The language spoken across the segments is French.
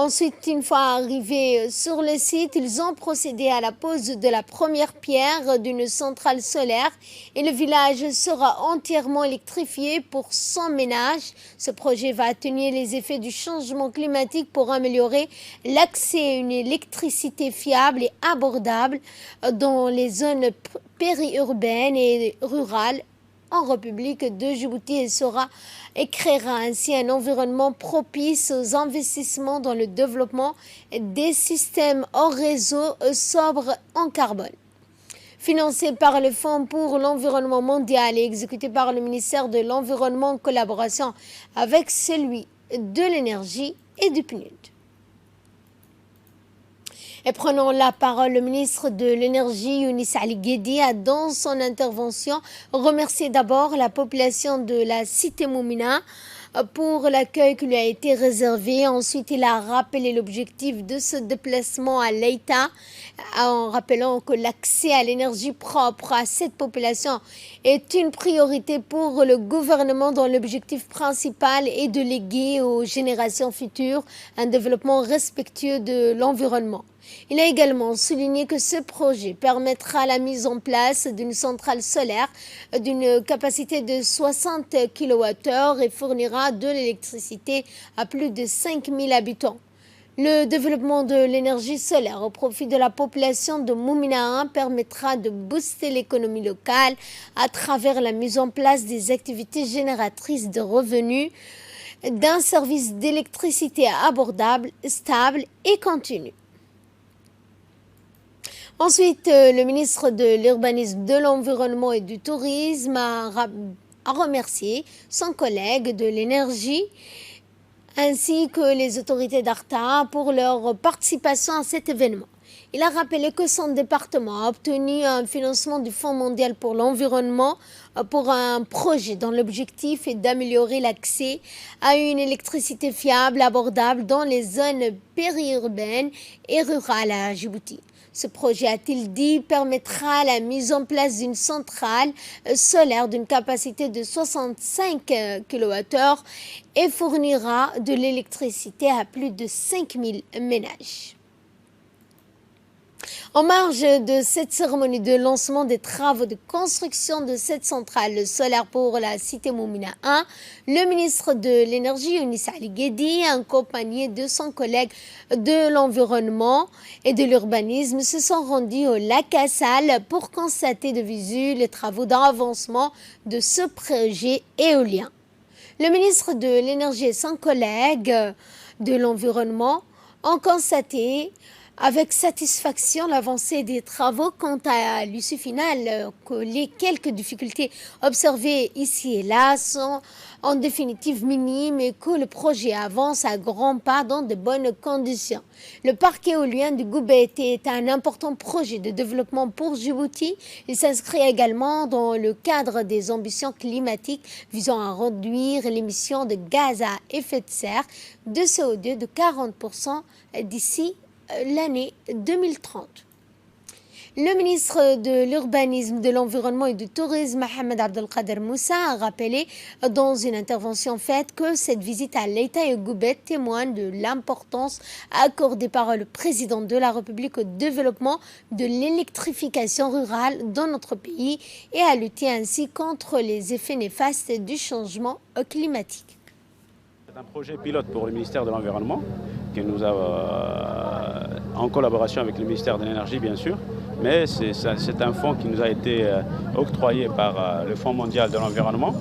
Ensuite, une fois arrivés sur le site, ils ont procédé à la pose de la première pierre d'une centrale solaire et le village sera entièrement électrifié pour 100 ménages. Ce projet va atténuer les effets du changement climatique pour améliorer l'accès à une électricité fiable et abordable dans les zones périurbaines et rurales en République de Djibouti et créera ainsi un environnement propice aux investissements dans le développement des systèmes hors réseau sobres en carbone. Financé par le Fonds pour l'environnement mondial et exécuté par le ministère de l'Environnement en collaboration avec celui de l'énergie et du PNUD. Et prenons la parole, le ministre de l'Énergie, Younis Ali Guedi, a dans son intervention remercié d'abord la population de la cité Moumina pour l'accueil qui lui a été réservé. Ensuite, il a rappelé l'objectif de ce déplacement à l'État en rappelant que l'accès à l'énergie propre à cette population est une priorité pour le gouvernement dont l'objectif principal est de léguer aux générations futures un développement respectueux de l'environnement. Il a également souligné que ce projet permettra la mise en place d'une centrale solaire d'une capacité de 60 kWh et fournira de l'électricité à plus de 5000 habitants. Le développement de l'énergie solaire au profit de la population de Moumina 1 permettra de booster l'économie locale à travers la mise en place des activités génératrices de revenus, d'un service d'électricité abordable, stable et continu. Ensuite, le ministre de l'Urbanisme, de l'Environnement et du Tourisme a remercié son collègue de l'Énergie ainsi que les autorités d'Arta pour leur participation à cet événement. Il a rappelé que son département a obtenu un financement du Fonds mondial pour l'environnement pour un projet dont l'objectif est d'améliorer l'accès à une électricité fiable, abordable dans les zones périurbaines et rurales à Djibouti. Ce projet, a-t-il dit, permettra la mise en place d'une centrale solaire d'une capacité de 65 kWh et fournira de l'électricité à plus de 5000 ménages. En marge de cette cérémonie de lancement des travaux de construction de cette centrale solaire pour la cité Moumina 1, le ministre de l'Énergie, Younis Ali Guedi, accompagné de son collègue de l'Environnement et de l'Urbanisme, se sont rendus au lac Assal pour constater de visu les travaux d'avancement de ce projet éolien. Le ministre de l'Énergie et son collègue de l'Environnement ont constaté avec satisfaction l'avancée des travaux quant à l'issue finale, que les quelques difficultés observées ici et là sont en définitive minimes et que le projet avance à grands pas dans de bonnes conditions. Le parc éolien du Goubet est un important projet de développement pour Djibouti. Il s'inscrit également dans le cadre des ambitions climatiques visant à réduire l'émission de gaz à effet de serre de CO2 de 40% d'ici l'année 2030. Le ministre de l'Urbanisme, de l'Environnement et du Tourisme, Mohamed Abdelkader Moussa, a rappelé dans une intervention faite que cette visite à l'État et au Goubet témoigne de l'importance accordée par le président de la République au développement de l'électrification rurale dans notre pays et à lutter ainsi contre les effets néfastes du changement climatique. C'est un projet pilote pour le ministère de l'Environnement qui nous a, en collaboration avec le ministère de l'Énergie bien sûr, mais c'est un fonds qui nous a été octroyé par le Fonds mondial de l'environnement.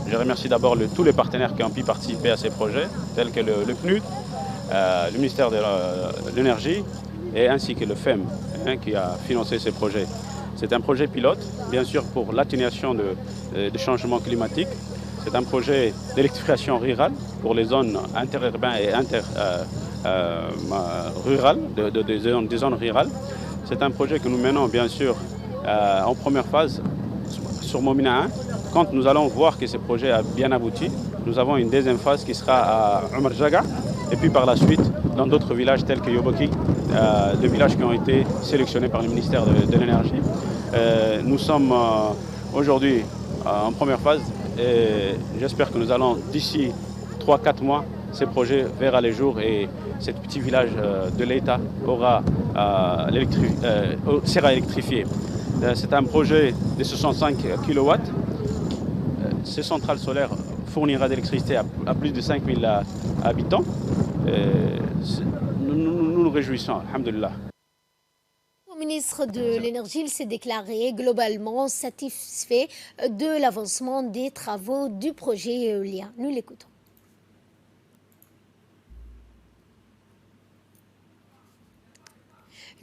Je remercie d'abord tous les partenaires qui ont pu participer à ces projets, tels que le PNUD, le ministère de l'Énergie et ainsi que le FEM qui a financé ces projets. C'est un projet pilote, bien sûr pour l'atténuation du changement climatique. C'est un projet d'électrification rurale pour les zones interurbaines et rurales, des zones rurales. C'est un projet que nous menons bien sûr en première phase sur Moumina 1. Quand nous allons voir que ce projet a bien abouti, nous avons une deuxième phase qui sera à Omar Jaga et puis par la suite dans d'autres villages tels que Yoboki, deux villages qui ont été sélectionnés par le ministère de l'Énergie. Nous sommes aujourd'hui en première phase et j'espère que nous allons d'ici 3-4 mois, ces projets verront les jours et ce petit village de l'État sera électrifié. C'est un projet de 65 kW. Ces centrales solaires fournira d'électricité à plus de 5000 habitants. Nous nous réjouissons, alhamdoulilah. Le ministre de l'Énergie s'est déclaré globalement satisfait de l'avancement des travaux du projet éolien. Nous l'écoutons.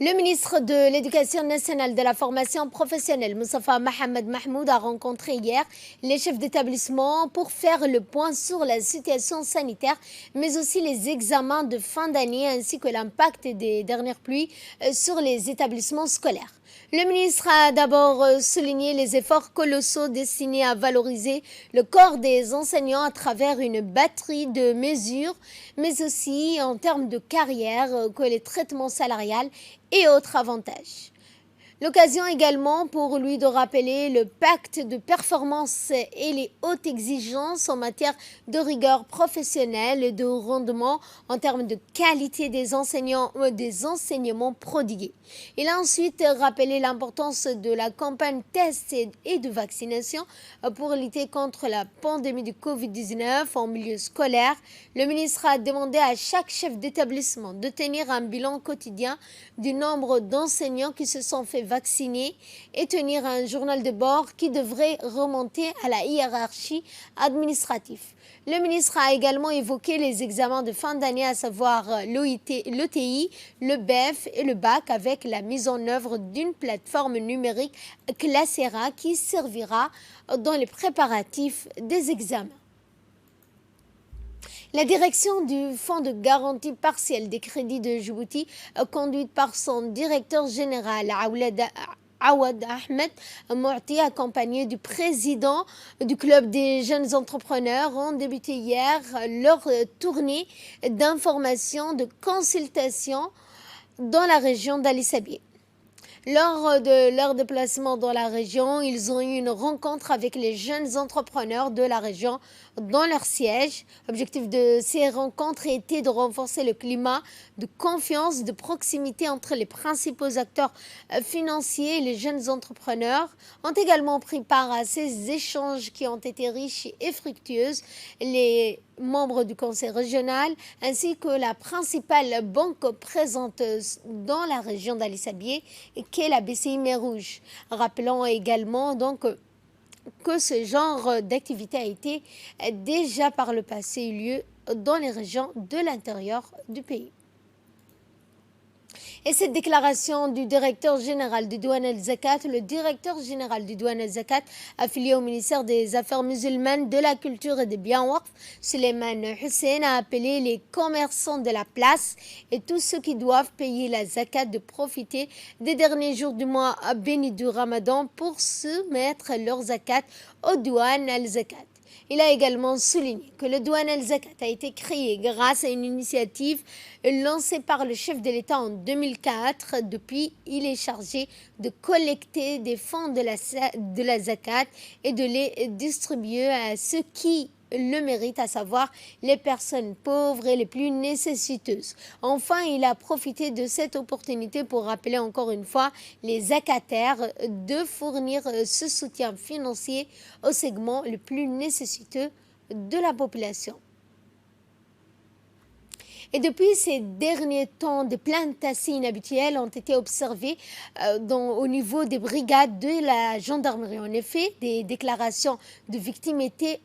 Le ministre de l'Éducation nationale et de la formation professionnelle, Moustapha Mohamed Mahmoud, a rencontré hier les chefs d'établissement pour faire le point sur la situation sanitaire, mais aussi les examens de fin d'année ainsi que l'impact des dernières pluies sur les établissements scolaires. Le ministre a d'abord souligné les efforts colossaux destinés à valoriser le corps des enseignants à travers une batterie de mesures, mais aussi en termes de carrière, que les traitements salariaux et autres avantages. L'occasion également pour lui de rappeler le pacte de performance et les hautes exigences en matière de rigueur professionnelle et de rendement en termes de qualité des enseignements prodigués. Il a ensuite rappelé l'importance de la campagne test et de vaccination pour lutter contre la pandémie du Covid-19 en milieu scolaire. Le ministre a demandé à chaque chef d'établissement de tenir un bilan quotidien du nombre d'enseignants qui se sont fait vacciner et tenir un journal de bord qui devrait remonter à la hiérarchie administrative. Le ministre a également évoqué les examens de fin d'année, à savoir l'ETI, le BEF et le bac, avec la mise en œuvre d'une plateforme numérique Classera qui servira dans les préparatifs des examens. La direction du Fonds de garantie partielle des crédits de Djibouti, conduite par son directeur général Awad Ahmed Mouati, accompagné du président du Club des jeunes entrepreneurs, ont débuté hier leur tournée d'information, de consultation dans la région d'Ali Sabieh. Lors de leur déplacement dans la région, ils ont eu une rencontre avec les jeunes entrepreneurs de la région dans leur siège. L'objectif de ces rencontres était de renforcer le climat de confiance, de proximité entre les principaux acteurs financiers et les jeunes entrepreneurs. Ont également pris part à ces échanges qui ont été riches et fructueux les membres du conseil régional ainsi que la principale banque présente dans la région d'Ali Sabieh, qu'est la BCI Mer Rouge. Rappelons également donc que ce genre d'activité a été déjà par le passé eu lieu dans les régions de l'intérieur du pays. Et cette déclaration du directeur général du Douane el-Zakat, le directeur général du Douane el-Zakat, affilié au ministère des Affaires musulmanes, de la culture et des biens waqf, Suleiman Hussein, a appelé les commerçants de la place et tous ceux qui doivent payer la zakat de profiter des derniers jours du mois béni du Ramadan pour soumettre leur zakat au Douane el-Zakat. Il a également souligné que le Douane el-Zakat a été créé grâce à une initiative lancée par le chef de l'État en 2004. Depuis, il est chargé de collecter des fonds de la zakat et de les distribuer à ceux qui le mérite, à savoir les personnes pauvres et les plus nécessiteuses. Enfin, il a profité de cette opportunité pour rappeler encore une fois les zakataires de fournir ce soutien financier au segment le plus nécessiteux de la population. Et depuis ces derniers temps, des plaintes assez inhabituelles ont été observées au niveau des brigades de la gendarmerie. En effet, des déclarations de victimes étaient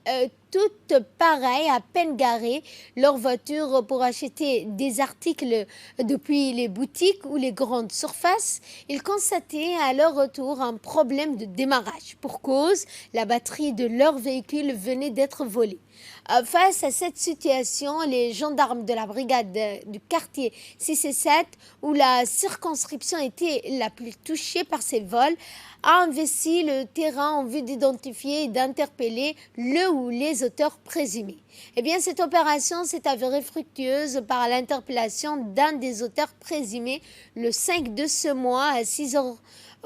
toutes pareilles, à peine garées leur voiture pour acheter des articles depuis les boutiques ou les grandes surfaces. Ils constataient à leur retour un problème de démarrage. Pour cause, la batterie de leur véhicule venait d'être volée. Face à cette situation, les gendarmes de la brigade du quartier 6 et 7, où la circonscription était la plus touchée par ces vols, a investi le terrain en vue d'identifier et d'interpeller le ou les auteurs présumés. Eh bien, cette opération s'est avérée fructueuse par l'interpellation d'un des auteurs présumés le 5 de ce mois à 6 heures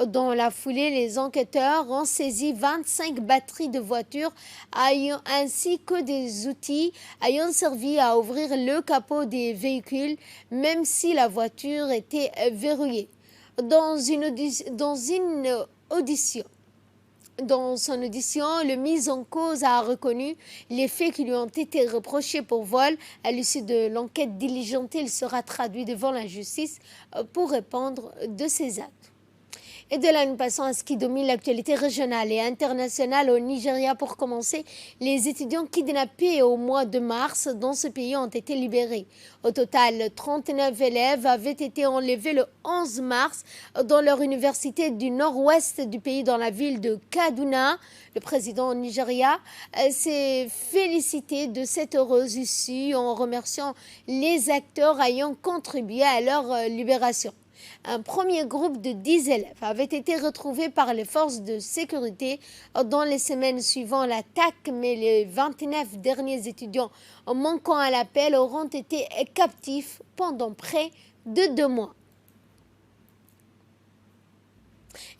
Dans la foulée, les enquêteurs ont saisi 25 batteries de voitures ainsi que des outils ayant servi à ouvrir le capot des véhicules, même si la voiture était verrouillée. Dans son audition, le mis en cause a reconnu les faits qui lui ont été reprochés pour vol. À l'issue de l'enquête diligentée, il sera traduit devant la justice pour répondre de ses actes. Et de là, nous passons à ce qui domine l'actualité régionale et internationale au Nigeria. Pour commencer, les étudiants kidnappés au mois de mars dans ce pays ont été libérés. Au total, 39 élèves avaient été enlevés le 11 mars dans leur université du nord-ouest du pays, dans la ville de Kaduna. Le président Nigeria s'est félicité de cette heureuse issue en remerciant les acteurs ayant contribué à leur libération. Un premier groupe de 10 élèves avait été retrouvé par les forces de sécurité dans les semaines suivant l'attaque, mais les 29 derniers étudiants manquant à l'appel auront été captifs pendant près de 2 mois.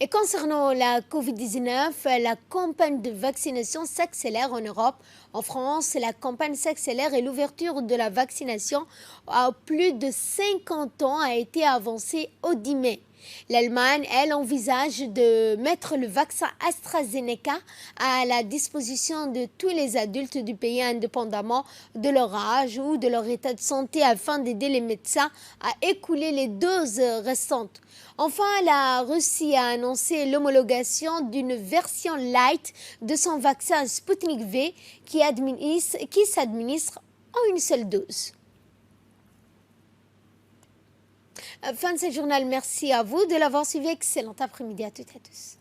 Et concernant la Covid-19, la campagne de vaccination s'accélère en Europe. En France, la campagne s'accélère et l'ouverture de la vaccination à plus de 50 ans a été avancée au 10 mai. L'Allemagne, elle, envisage de mettre le vaccin AstraZeneca à la disposition de tous les adultes du pays, indépendamment de leur âge ou de leur état de santé, afin d'aider les médecins à écouler les doses restantes. Enfin, la Russie a annoncé l'homologation d'une version light de son vaccin Sputnik V qui s'administre en une seule dose. Fin de ce journal, merci à vous de l'avoir suivi. Excellent après-midi à toutes et à tous.